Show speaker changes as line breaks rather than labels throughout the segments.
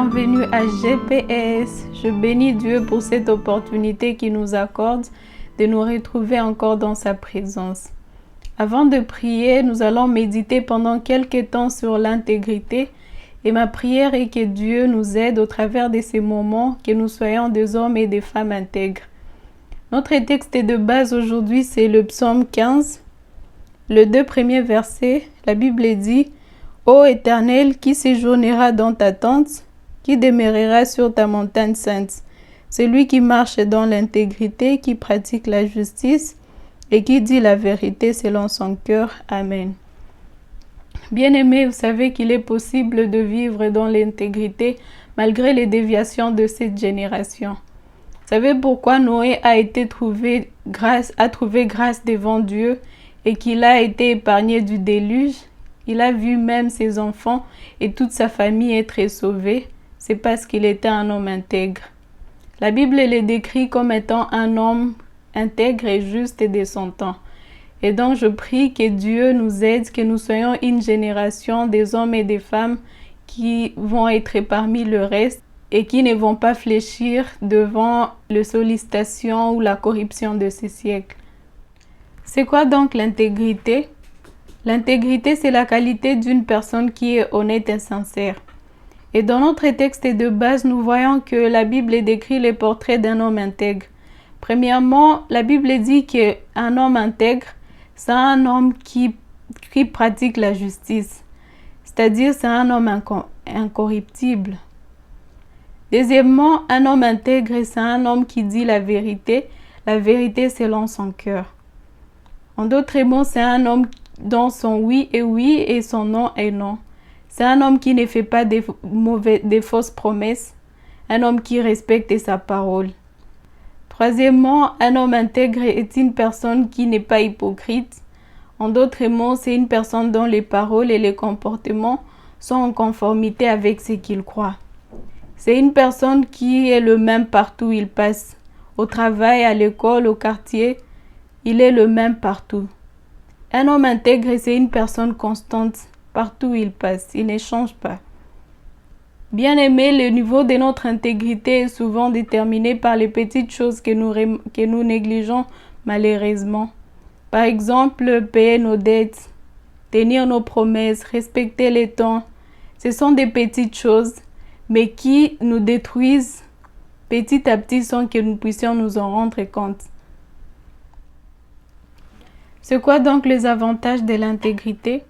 bienvenue à GPS. Je bénis Dieu pour cette opportunité qu'il nous accorde de nous retrouver encore dans sa présence. Avant de prier, nous allons méditer pendant quelques temps sur l'intégrité et ma prière est que Dieu nous aide au travers de ces moments, que nous soyons des hommes et des femmes intègres. Notre texte de base aujourd'hui, c'est le psaume 15. Les 2 premiers versets, la Bible dit « Ô Éternel, qui séjournera dans ta tente, qui demeurera sur ta montagne sainte, celui qui marche dans l'intégrité, qui pratique la justice et qui dit la vérité selon son cœur. Amen. » Bien-aimés, vous savez qu'il est possible de vivre dans l'intégrité malgré les déviations de cette génération. Vous savez pourquoi Noé a trouvé grâce devant Dieu et qu'il a été épargné du déluge? Il a vu même ses enfants et toute sa famille être sauvés. C'est parce qu'il était un homme intègre. La Bible le décrit comme étant un homme intègre et juste et de son temps. Et donc je prie que Dieu nous aide, que nous soyons une génération des hommes et des femmes qui vont être parmi le reste et qui ne vont pas fléchir devant les sollicitations ou la corruption de ce siècle. C'est quoi donc l'intégrité? L'intégrité, c'est la qualité d'une personne qui est honnête et sincère. Et dans notre texte de base, nous voyons que la Bible décrit le portrait d'un homme intègre. Premièrement, la Bible dit qu'un homme intègre, c'est un homme qui pratique la justice. C'est-à-dire, c'est un homme incorruptible. Deuxièmement, un homme intègre, c'est un homme qui dit la vérité selon son cœur. En d'autres mots, c'est un homme dont son oui est oui et son non est non. C'est un homme qui ne fait pas des fausses promesses, un homme qui respecte sa parole. Troisièmement, un homme intègre est une personne qui n'est pas hypocrite. En d'autres mots, c'est une personne dont les paroles et les comportements sont en conformité avec ce qu'il croit. C'est une personne qui est le même partout où il passe. Au travail, à l'école, au quartier, il est le même partout. Un homme intègre, c'est une personne constante partout où il passe. Il ne change pas. Bien aimé, le niveau de notre intégrité est souvent déterminé par les petites choses que nous négligeons malheureusement. Par exemple, payer nos dettes, tenir nos promesses, respecter les temps. Ce sont des petites choses, mais qui nous détruisent petit à petit sans que nous puissions nous en rendre compte. C'est quoi donc les avantages de l'intégrité?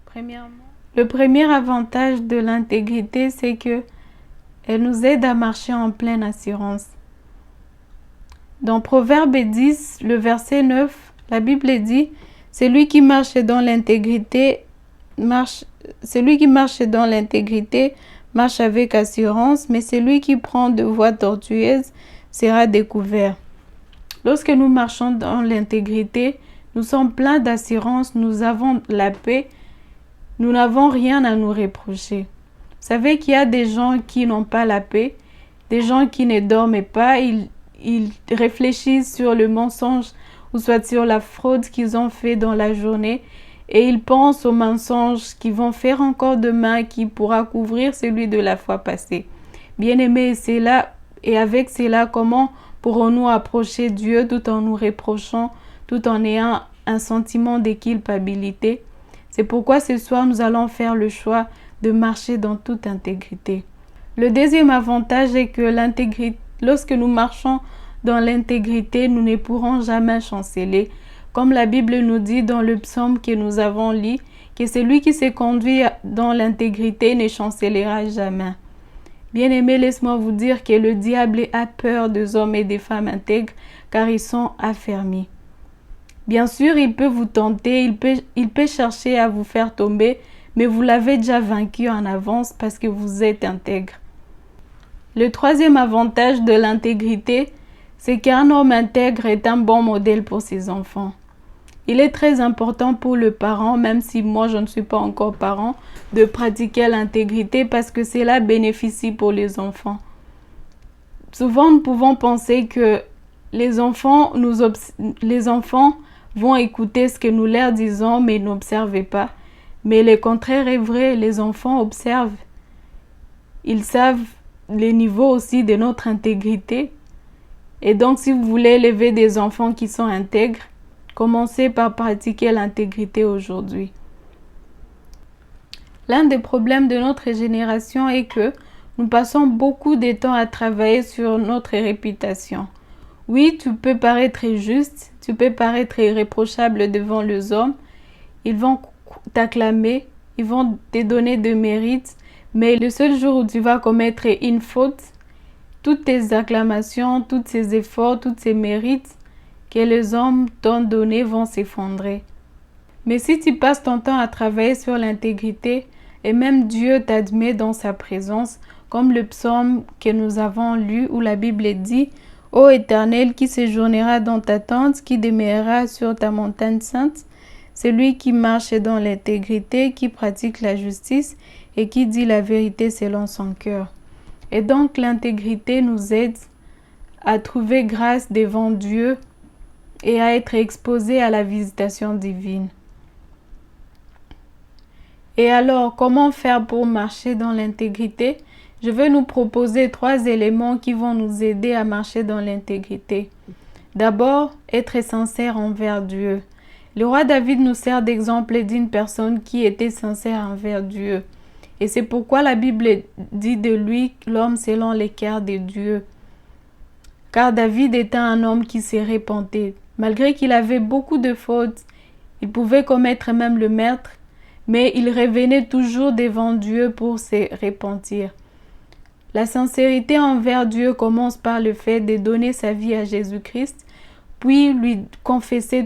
Premièrement, le premier avantage de l'intégrité, c'est qu'elle nous aide à marcher en pleine assurance. Dans Proverbe 10, le verset 9, la Bible dit « Celui qui marche dans l'intégrité marche avec assurance, mais celui qui prend de voies tortueuses sera découvert. » Lorsque nous marchons dans l'intégrité, nous sommes pleins d'assurance, nous avons la paix, nous n'avons rien à nous reprocher. Vous savez qu'il y a des gens qui n'ont pas la paix, des gens qui ne dorment pas, ils réfléchissent sur le mensonge ou soit sur la fraude qu'ils ont fait dans la journée et ils pensent aux mensonges qu'ils vont faire encore demain qui pourra couvrir celui de la fois passée. Bien-aimés, c'est là et avec cela, comment pourrons-nous approcher Dieu tout en nous reprochant, tout en ayant un sentiment de culpabilité? C'est pourquoi ce soir, nous allons faire le choix de marcher dans toute intégrité. Le deuxième avantage est que lorsque nous marchons dans l'intégrité, nous ne pourrons jamais chanceler. Comme la Bible nous dit dans le psaume que nous avons lu, que celui qui se conduit dans l'intégrité ne chancellera jamais. Bien-aimés, laisse-moi vous dire que le diable a peur des hommes et des femmes intègres car ils sont affermis. Bien sûr, il peut vous tenter, il peut chercher à vous faire tomber, mais vous l'avez déjà vaincu en avance parce que vous êtes intègre. Le troisième avantage de l'intégrité, c'est qu'un homme intègre est un bon modèle pour ses enfants. Il est très important pour le parent, même si moi je ne suis pas encore parent, de pratiquer l'intégrité parce que cela bénéficie pour les enfants. Souvent, nous pouvons penser que les enfants vont écouter ce que nous leur disons, mais n'observent pas. Mais le contraire est vrai, les enfants observent. ils savent les niveaux aussi de notre intégrité. Et donc, si vous voulez élever des enfants qui sont intègres, commencez par pratiquer l'intégrité aujourd'hui. L'un des problèmes de notre génération est que nous passons beaucoup de temps à travailler sur notre réputation. Oui, tu peux paraître juste, tu peux paraître irréprochable devant les hommes. Ils vont t'acclamer, ils vont te donner de mérites, mais le seul jour où tu vas commettre une faute, toutes tes acclamations, tous ces efforts, tous ces mérites que les hommes t'ont donnés vont s'effondrer. Mais si tu passes ton temps à travailler sur l'intégrité, et même Dieu t'admet dans sa présence, comme le psaume que nous avons lu où la Bible dit « Ô Éternel, qui séjournera dans ta tente, qui demeurera sur ta montagne sainte, celui qui marche dans l'intégrité, qui pratique la justice et qui dit la vérité selon son cœur. » Et donc l'intégrité nous aide à trouver grâce devant Dieu et à être exposés à la visitation divine. Et alors, comment faire pour marcher dans l'intégrité? Je vais nous proposer 3 éléments qui vont nous aider à marcher dans l'intégrité. D'abord, être sincère envers Dieu. Le roi David nous sert d'exemple d'une personne qui était sincère envers Dieu. Et c'est pourquoi la Bible dit de lui l'homme selon les cœurs de Dieu. Car David était un homme qui se repentait. Malgré qu'il avait beaucoup de fautes, il pouvait commettre même le meurtre, mais il revenait toujours devant Dieu pour se repentir. La sincérité envers Dieu commence par le fait de donner sa vie à Jésus-Christ, puis lui confesser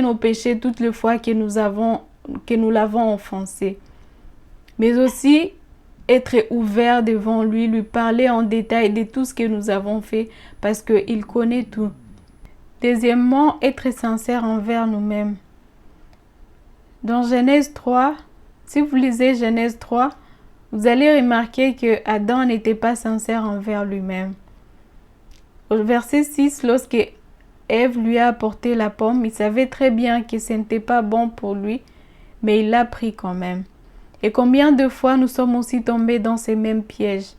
nos péchés toutes les fois que nous l'avons offensé. Mais aussi être ouvert devant lui parler en détail de tout ce que nous avons fait parce qu'il connaît tout. Deuxièmement, être sincère envers nous-mêmes. Dans Genèse 3, si vous lisez Genèse 3, vous allez remarquer que Adam n'était pas sincère envers lui-même. Au verset 6, lorsque Ève lui a apporté la pomme, il savait très bien que ce n'était pas bon pour lui, mais il l'a pris quand même. Et combien de fois nous sommes aussi tombés dans ces mêmes pièges?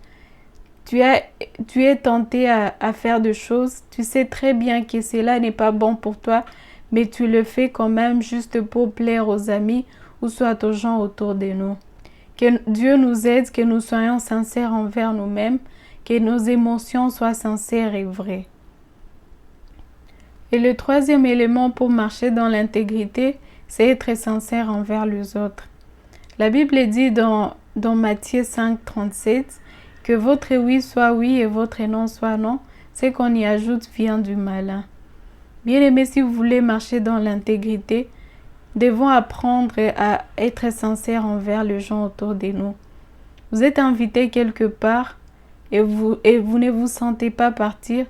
Tu es tenté à faire des choses, tu sais très bien que cela n'est pas bon pour toi, mais tu le fais quand même juste pour plaire aux amis ou soit aux gens autour de nous. Que Dieu nous aide, que nous soyons sincères envers nous-mêmes, que nos émotions soient sincères et vraies. Et le troisième élément pour marcher dans l'intégrité, c'est être sincère envers les autres. La Bible dit dans Matthieu 5, 37 que votre oui soit oui et votre non soit non. Ce qu'on y ajoute vient du malin. Bien-aimés, si vous voulez marcher dans l'intégrité, devons apprendre à être sincères envers les gens autour de nous. Vous êtes invité quelque part et vous ne vous sentez pas partir.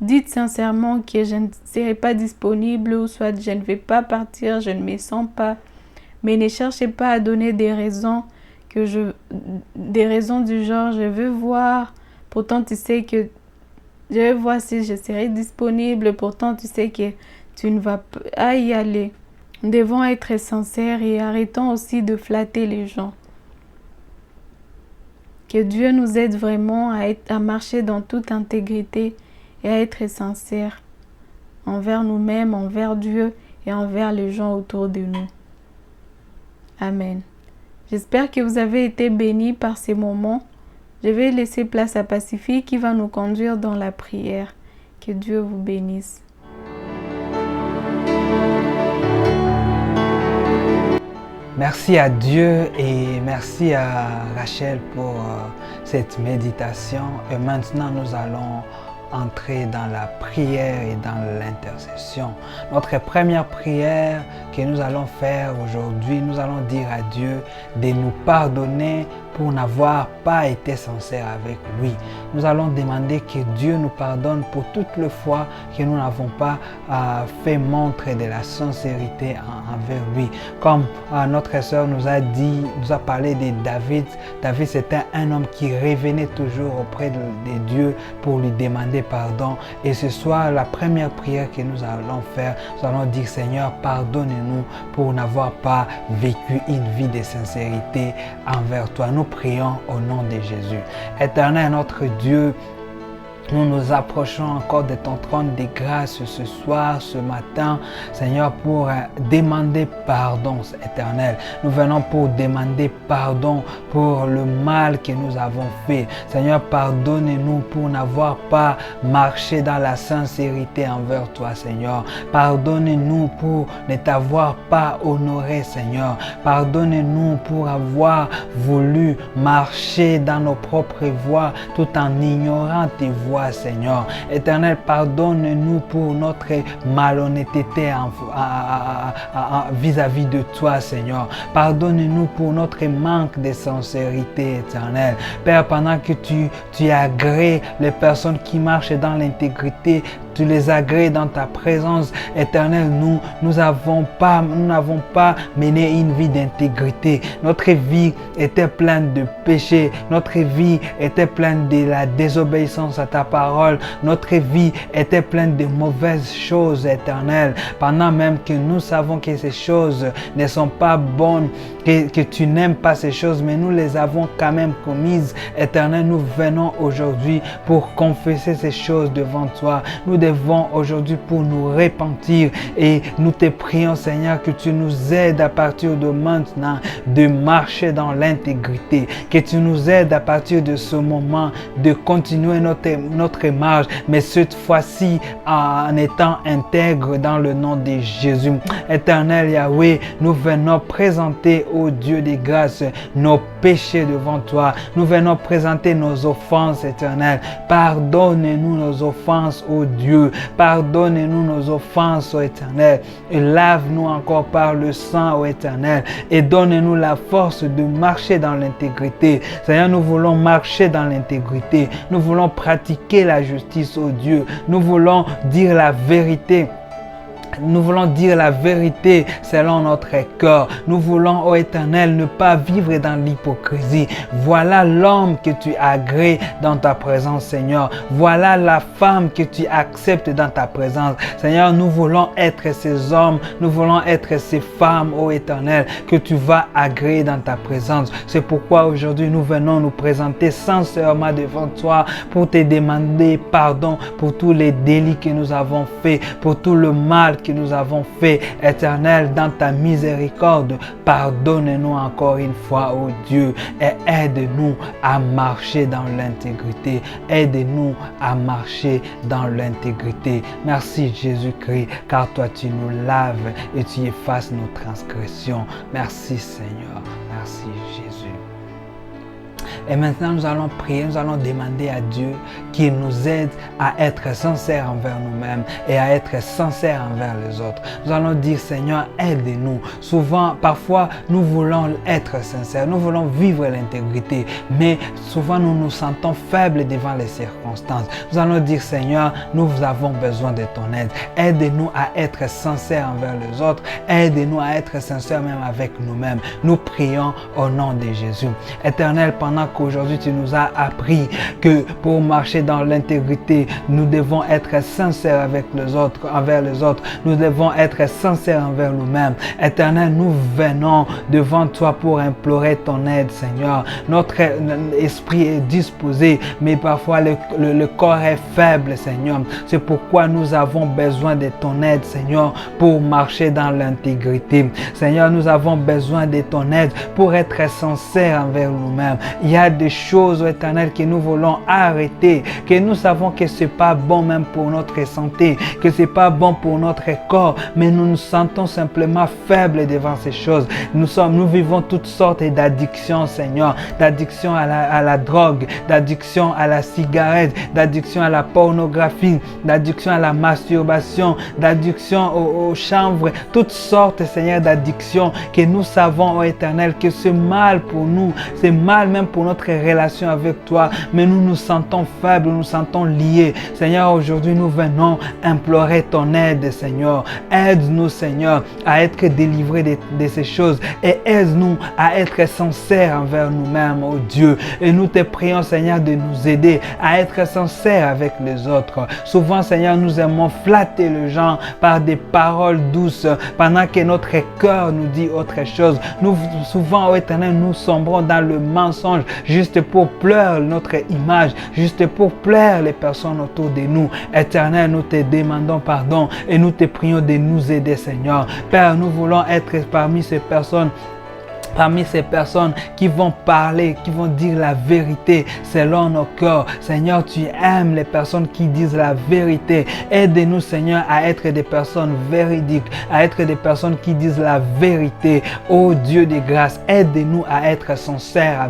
Dites sincèrement que je ne serai pas disponible ou soit je ne vais pas partir, je ne me sens pas. Mais ne cherchez pas à donner des raisons du genre je veux voir, pourtant tu sais que je vais voir si je serai disponible, pourtant tu sais que tu ne vas pas y aller. Nous devons être sincères et arrêtons aussi de flatter les gens. Que Dieu nous aide vraiment à marcher dans toute intégrité et à être sincères envers nous-mêmes, envers Dieu et envers les gens autour de nous. Amen. J'espère que vous avez été bénis par ces moments. Je vais laisser place à Pacifique qui va nous conduire dans la prière. Que Dieu vous bénisse.
Merci à Dieu et merci à Rachel pour cette méditation. Et maintenant, nous allons entrer dans la prière et dans l'intercession. Notre première prière que nous allons faire aujourd'hui, nous allons dire à Dieu de nous pardonner pour n'avoir pas été sincères avec lui. Nous allons demander que Dieu nous pardonne pour toutes les fois que nous n'avons pas fait montre de la sincérité envers lui. Comme notre sœur nous a parlé de David. David, c'était un homme qui revenait toujours auprès de Dieu pour lui demander demander pardon. Et ce soir, la première prière que nous allons faire, nous allons dire Seigneur, pardonne-nous pour n'avoir pas vécu une vie de sincérité envers toi. Nous prions au nom de Jésus. Éternel notre Dieu, nous nous approchons encore de ton trône de grâce ce soir, ce matin, Seigneur, pour demander pardon, Éternel. Nous venons pour demander pardon pour le mal que nous avons fait. Seigneur, pardonne-nous pour n'avoir pas marché dans la sincérité envers toi, Seigneur. Pardonne-nous pour ne t'avoir pas honoré, Seigneur. Pardonne-nous pour avoir voulu marcher dans nos propres voies tout en ignorant tes voies, Seigneur. Éternel, pardonne-nous pour notre malhonnêteté vis-à-vis de toi, Seigneur. Pardonne-nous pour notre manque de sincérité, Éternel. Père, pendant que tu agrées les personnes qui marchent dans l'intégrité, tu les agrées dans ta présence, Éternel. Nous n'avons pas mené une vie d'intégrité. Notre vie était pleine de péchés. Notre vie était pleine de la désobéissance à ta parole. Notre vie était pleine de mauvaises choses, Éternel. Pendant même que nous savons que ces choses ne sont pas bonnes, que tu n'aimes pas ces choses, mais nous les avons quand même commises. Éternel, nous venons aujourd'hui pour confesser ces choses devant toi. Nous devons aujourd'hui pour nous repentir et nous te prions, Seigneur, que tu nous aides à partir de maintenant de marcher dans l'intégrité, que tu nous aides à partir de ce moment de continuer notre marche, mais cette fois-ci en étant intègre dans le nom de Jésus. Éternel Yahweh, nous venons présenter au Dieu des grâces nos péchés devant toi. Nous venons présenter nos offenses, Éternel. Pardonne-nous nos offenses, ô Dieu. Pardonne-nous nos offenses, ô Éternel. Et lave-nous encore par le sang, ô Éternel. Et donne-nous la force de marcher dans l'intégrité. Seigneur, nous voulons marcher dans l'intégrité. Nous voulons pratiquer la justice, ô Dieu. Nous voulons dire la vérité. Nous voulons dire la vérité selon notre cœur. Nous voulons, ô Éternel, ne pas vivre dans l'hypocrisie. Voilà l'homme que tu agrées dans ta présence, Seigneur. Voilà la femme que tu acceptes dans ta présence. Seigneur, nous voulons être ces hommes, nous voulons être ces femmes, ô Éternel, que tu vas agréer dans ta présence. C'est pourquoi aujourd'hui nous venons nous présenter sincèrement devant toi pour te demander pardon pour tous les délits que nous avons faits, pour tout le mal que nous avons fait. Éternel, dans ta miséricorde, pardonne-nous encore une fois, ô Dieu, et aide-nous à marcher dans l'intégrité. Aide-nous à marcher dans l'intégrité. Merci Jésus-Christ, car toi tu nous laves et tu effaces nos transgressions. Merci Seigneur. Merci Jésus. Et maintenant, nous allons prier, nous allons demander à Dieu qu'il nous aide à être sincères envers nous-mêmes et à être sincères envers les autres. Nous allons dire, Seigneur, aide-nous. Souvent, parfois, nous voulons être sincères, nous voulons vivre l'intégrité, mais souvent, nous nous sentons faibles devant les circonstances. Nous allons dire, Seigneur, nous avons besoin de ton aide. Aide-nous à être sincères envers les autres. Aide-nous à être sincères même avec nous-mêmes. Nous prions au nom de Jésus. Éternel, pendant qu'aujourd'hui tu nous as appris que pour marcher dans l'intégrité, nous devons être sincères avec les autres, envers les autres. Nous devons être sincères envers nous-mêmes. Éternel, nous venons devant toi pour implorer ton aide, Seigneur. Notre esprit est disposé, mais parfois le corps est faible, Seigneur. C'est pourquoi nous avons besoin de ton aide, Seigneur, pour marcher dans l'intégrité. Seigneur, nous avons besoin de ton aide pour être sincères envers nous-mêmes. Il y a des choses, Éternel, que nous voulons arrêter, que nous savons que ce n'est pas bon même pour notre santé, que ce n'est pas bon pour notre corps, mais nous nous sentons simplement faibles devant ces choses. Nous vivons toutes sortes d'addictions, Seigneur, d'addiction à la drogue, d'addiction à la cigarette, d'addiction à la pornographie, d'addiction à la masturbation, d'addiction au chanvre, toutes sortes, Seigneur, d'addictions que nous savons, oh Éternel, que c'est mal pour nous, c'est mal même pour notre notre relation avec toi, mais nous nous sentons faibles, nous nous sentons liés. Seigneur, aujourd'hui, nous venons implorer ton aide, Seigneur. Aide-nous, Seigneur, à être délivrés de ces choses et aide-nous à être sincères envers nous-mêmes, oh Dieu. Et nous te prions, Seigneur, de nous aider à être sincères avec les autres. Souvent, Seigneur, nous aimons flatter les gens par des paroles douces pendant que notre cœur nous dit autre chose. Nous, souvent, oh Éternel, nous sombrons dans le mensonge juste pour plaire notre image, juste pour plaire les personnes autour de nous. Éternel, nous te demandons pardon et nous te prions de nous aider, Seigneur. Père, nous voulons être parmi ces personnes qui vont parler, qui vont dire la vérité selon nos cœurs. Seigneur, tu aimes les personnes qui disent la vérité. Aide-nous, Seigneur, à être des personnes véridiques, à être des personnes qui disent la vérité. Ô Dieu de grâce, aide-nous à être sincères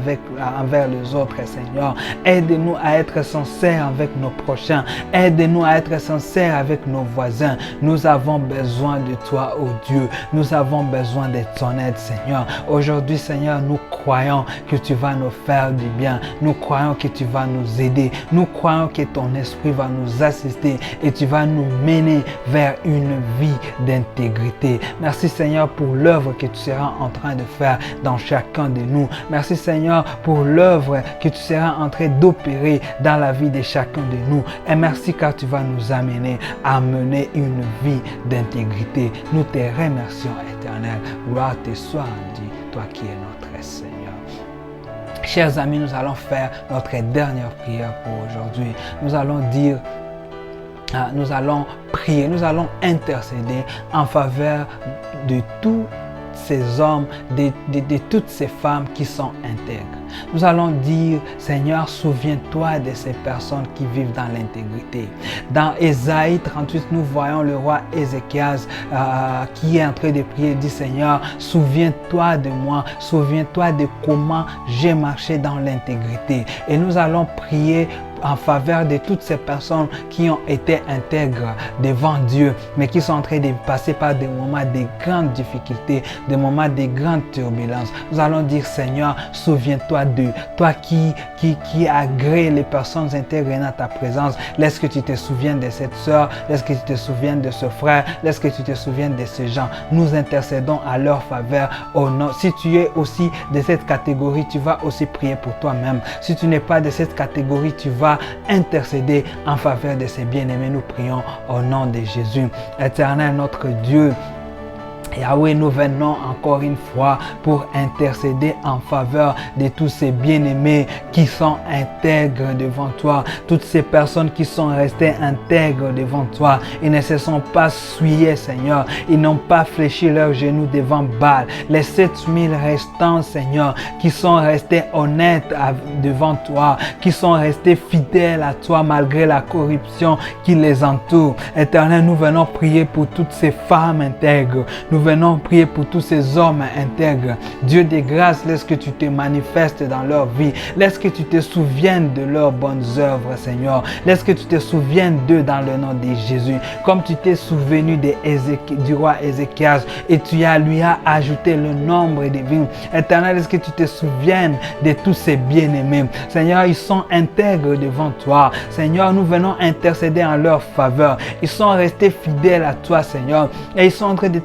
envers les autres, Seigneur. Aide-nous à être sincères avec nos prochains. Aide-nous à être sincères avec nos voisins. Nous avons besoin de toi, ô Dieu. Nous avons besoin de ton aide, Seigneur. Aujourd'hui, Seigneur, nous croyons que tu vas nous faire du bien. Nous croyons que tu vas nous aider. Nous croyons que ton esprit va nous assister et tu vas nous mener vers une vie d'intégrité. Merci, Seigneur, pour l'œuvre que tu seras en train de faire dans chacun de nous. Merci, Seigneur, pour l'œuvre que tu seras en train d'opérer dans la vie de chacun de nous. Et merci car tu vas nous amener à mener une vie d'intégrité. Nous te remercions, Éternel. Gloire te soit rendue, toi qui es notre Seigneur. Chers amis, nous allons faire notre dernière prière pour aujourd'hui. Nous allons dire, nous allons prier, nous allons intercéder en faveur de tous ces hommes, de toutes ces femmes qui sont intègres. Nous allons dire, Seigneur, souviens-toi de ces personnes qui vivent dans l'intégrité. Dans Ésaïe 38, nous voyons le roi Ézéchias qui est en train de prier et dit, Seigneur, souviens-toi de moi, souviens-toi de comment j'ai marché dans l'intégrité. Et nous allons prier en faveur de toutes ces personnes qui ont été intègres devant Dieu, mais qui sont en train de passer par des moments de grandes difficultés, des moments de grandes turbulences. Nous allons dire, Seigneur, souviens-toi d'eux. Toi qui agrée les personnes intègres dans ta présence, laisse que tu te souviennes de cette sœur, laisse que tu te souviennes de ce frère, laisse que tu te souviennes de ces gens. Nous intercédons à leur faveur. Oh non, si tu es aussi de cette catégorie, tu vas aussi prier pour toi-même. Si tu n'es pas de cette catégorie, tu vas intercéder en faveur de ces bien-aimés. Nous prions au nom de Jésus. Éternel notre Dieu, Yahweh, nous venons encore une fois pour intercéder en faveur de tous ces bien-aimés qui sont intègres devant toi. Toutes ces personnes qui sont restées intègres devant toi. Ils ne se sont pas souillés, Seigneur. Ils n'ont pas fléchi leurs genoux devant Baal. Les 7000 restants, Seigneur, qui sont restés honnêtes devant toi, qui sont restés fidèles à toi malgré la corruption qui les entoure. Éternel, nous venons prier pour toutes ces femmes intègres. Nous venons prier pour tous ces hommes intègres. Dieu de grâce, laisse que tu te manifestes dans leur vie. Laisse que tu te souviennes de leurs bonnes œuvres, Seigneur. Laisse que tu te souviennes d'eux dans le nom de Jésus. Comme tu t'es souvenu du roi Ézéchias et lui as ajouté le nombre des vignes. Éternel, laisse que tu te souviennes de tous ces bien-aimés. Seigneur, ils sont intègres devant toi. Seigneur, nous venons intercéder en leur faveur. Ils sont restés fidèles à toi, Seigneur. Et ils sont en train de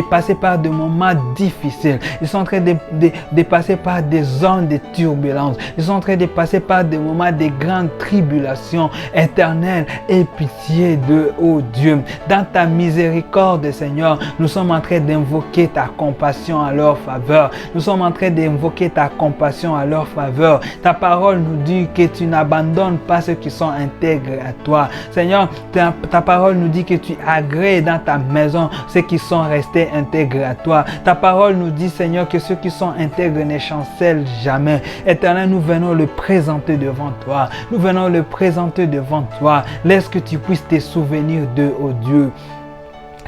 passer par des moments difficiles. Ils sont en train de passer par des zones de turbulence. Ils sont en train de passer par des moments de grandes tribulations. Éternel, aie pitié de, oh Dieu. Dans ta miséricorde, Seigneur, nous sommes en train d'invoquer ta compassion à leur faveur. Nous sommes en train d'invoquer ta compassion à leur faveur. Ta parole nous dit que tu n'abandonnes pas ceux qui sont intègres à toi. Seigneur, ta parole nous dit que tu agrées dans ta maison ceux qui sont restés intègres à toi. Ta parole nous dit, Seigneur, que ceux qui sont intègres ne chancellent jamais. Éternel, nous venons le présenter devant toi. Nous venons le présenter devant toi. Laisse que tu puisses te souvenir d'eux, oh Dieu.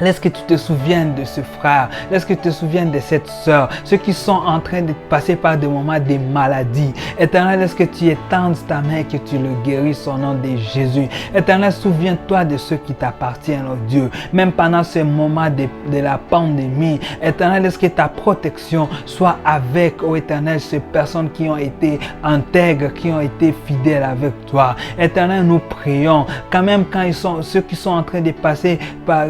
Laisse que tu te souviennes de ce frère, laisse que tu te souviennes de cette sœur, ceux qui sont en train de passer par des moments de maladie. Éternel, laisse que tu étendes ta main et que tu le guérisses au nom de Jésus. Éternel, souviens-toi de ceux qui t'appartiennent, oh Dieu. Même pendant ce moment de la pandémie, Éternel, laisse que ta protection soit avec, oh Éternel, ces personnes qui ont été intègres, qui ont été fidèles avec toi. Éternel, nous prions, quand même quand ceux qui sont en train de passer par...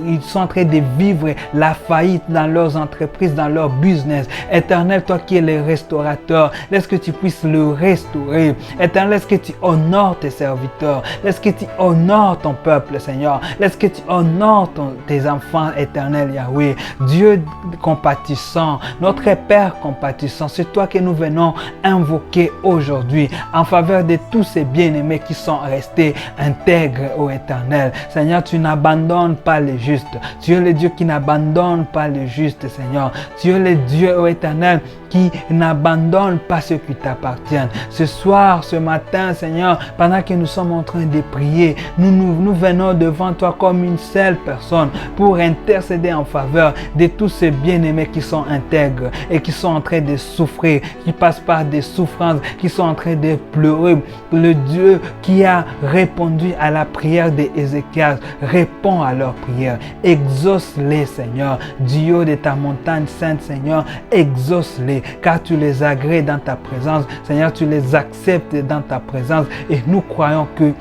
ils sont en train de vivre la faillite dans leurs entreprises, dans leur business. Éternel, toi qui es le restaurateur, laisse que tu puisses le restaurer. Éternel, laisse que tu honores tes serviteurs. Laisse que tu honores ton peuple, Seigneur. Laisse que tu honores tes enfants, éternel Yahweh. Dieu compatissant, notre Père compatissant, c'est toi que nous venons invoquer aujourd'hui en faveur de tous ces bien-aimés qui sont restés intègres au Éternel. Seigneur, tu n'abandonnes pas les justes. Tu es le Dieu qui n'abandonne pas le juste, Seigneur. Tu es le Dieu, ô Éternel, qui n'abandonne pas ceux qui t'appartiennent. Ce soir, ce matin, Seigneur, pendant que nous sommes en train de prier, nous venons devant toi comme une seule personne pour intercéder en faveur de tous ces bien-aimés qui sont intègres et qui sont en train de souffrir, qui passent par des souffrances, qui sont en train de pleurer. Le Dieu qui a répondu à la prière d'Ézéchias répond à leur prière. Exauce-les, Seigneur. Du haut de ta montagne sainte, Seigneur, exauce-les, car tu les agrées dans ta présence. Seigneur, tu les acceptes dans ta présence. Et nous croyons que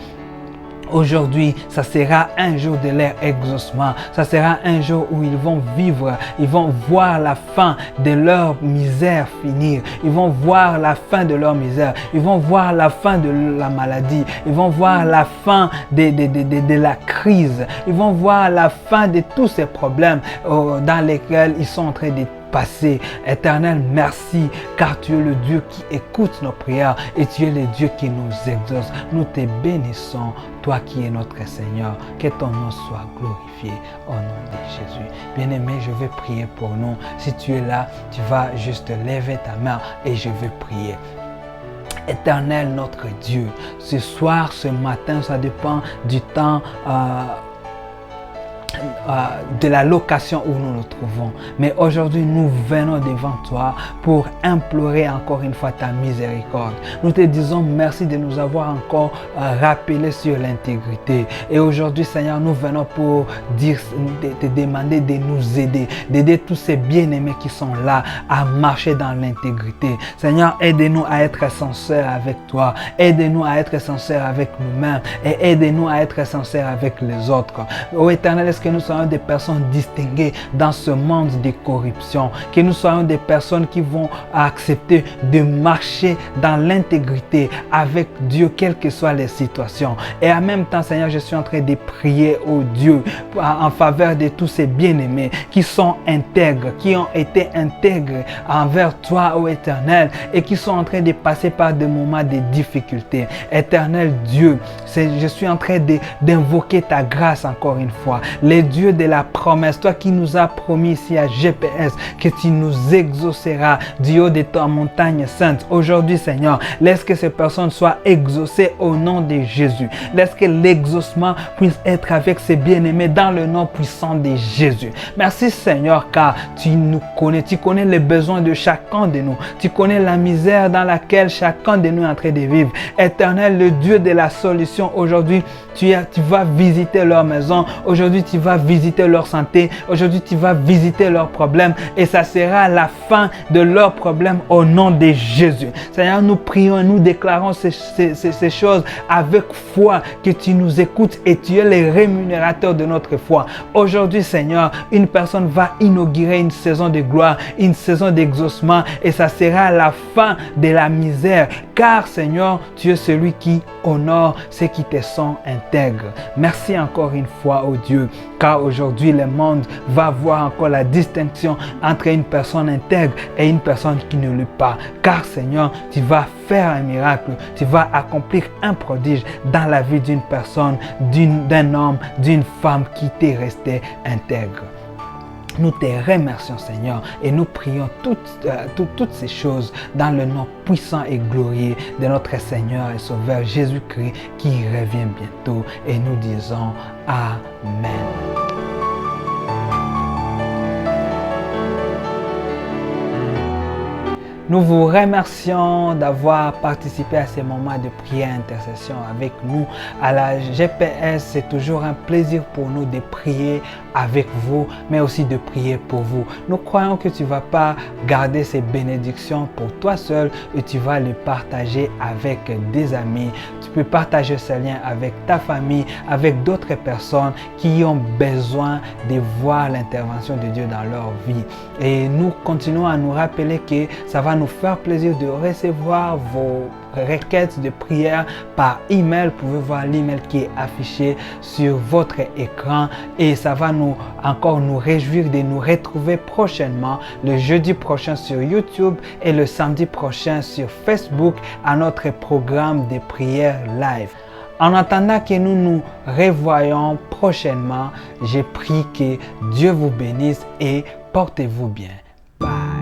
aujourd'hui, ça sera un jour de leur exaucement. Ça sera un jour où ils vont vivre. Ils vont voir la fin de leur misère finir. Ils vont voir la fin de leur misère. Ils vont voir la fin de la maladie. Ils vont voir la fin de la crise. Ils vont voir la fin de tous ces problèmes dans lesquels ils sont en train de passer. Éternel, merci, car tu es le Dieu qui écoute nos prières et tu es le Dieu qui nous exauce. Nous te bénissons, toi qui es notre Seigneur. Que ton nom soit glorifié au nom de Jésus. Bien-aimé, je vais prier pour nous. Si tu es là, tu vas juste lever ta main et je vais prier. Éternel, notre Dieu, ce soir, ce matin, ça dépend du temps de la location où nous nous trouvons. Mais aujourd'hui, nous venons devant toi pour implorer encore une fois ta miséricorde. Nous te disons merci de nous avoir encore rappelé sur l'intégrité. Et aujourd'hui, Seigneur, nous venons pour te demander de nous aider, d'aider tous ces bien-aimés qui sont là à marcher dans l'intégrité. Seigneur, aide-nous à être sincères avec toi. Aide-nous à être sincères avec nous-mêmes et aide-nous à être sincères avec les autres. Ô Éternel, est-ce que nous soyons des personnes distinguées dans ce monde de corruption, que nous soyons des personnes qui vont accepter de marcher dans l'intégrité avec Dieu, quelles que soient les situations. Et en même temps, Seigneur, je suis en train de prier au Dieu en faveur de tous ces bien-aimés qui sont intègres, qui ont été intègres envers toi, ô Éternel, et qui sont en train de passer par des moments de difficulté. Éternel Dieu, je suis en train d'invoquer ta grâce encore une fois. Les dieux de la promesse, toi qui nous as promis ici à GPS que tu nous exauceras du haut de ta montagne sainte. Aujourd'hui, Seigneur, laisse que ces personnes soient exaucées au nom de Jésus. Laisse que l'exaucement puisse être avec ces bien-aimés dans le nom puissant de Jésus. Merci, Seigneur, car tu nous connais. Tu connais les besoins de chacun de nous. Tu connais la misère dans laquelle chacun de nous est en train de vivre. Éternel, le Dieu de la solution, aujourd'hui, tu vas visiter leur maison. Aujourd'hui, tu vas visiter leur santé. Aujourd'hui, tu vas visiter leurs problèmes. Et ça sera la fin de leurs problèmes au nom de Jésus. Seigneur, nous prions et nous déclarons ces choses avec foi, que tu nous écoutes et tu es le rémunérateur de notre foi. Aujourd'hui, Seigneur, une personne va inaugurer une saison de gloire, une saison d'exaucement et ça sera la fin de la misère. Car, Seigneur, tu es celui qui honore ceux qui te sont intègres. Merci encore une fois, oh Dieu, car aujourd'hui, le monde va voir encore la distinction entre une personne intègre et une personne qui ne l'est pas. Car, Seigneur, tu vas faire un miracle, tu vas accomplir un prodige dans la vie d'une personne, d'un homme, d'une femme qui t'est resté intègre. Nous te remercions, Seigneur, et nous prions toutes ces choses dans le nom puissant et glorieux de notre Seigneur et Sauveur Jésus-Christ qui revient bientôt. Et nous disons Amen. Nous vous remercions d'avoir participé à ces moments de prière et intercession avec nous. À la GPS, c'est toujours un plaisir pour nous de prier avec vous, mais aussi de prier pour vous. Nous croyons que tu ne vas pas garder ces bénédictions pour toi seul et tu vas les partager avec des amis. Tu peux partager ce lien avec ta famille, avec d'autres personnes qui ont besoin de voir l'intervention de Dieu dans leur vie. Et nous continuons à nous rappeler que ça va nous faire plaisir de recevoir vos requêtes de prière par email. Vous pouvez voir l'email qui est affiché sur votre écran et ça va encore nous réjouir de nous retrouver prochainement, le jeudi prochain sur YouTube et le samedi prochain sur Facebook à notre programme de prière live. En attendant que nous nous revoyons prochainement, je prie que Dieu vous bénisse et portez-vous bien. Bye.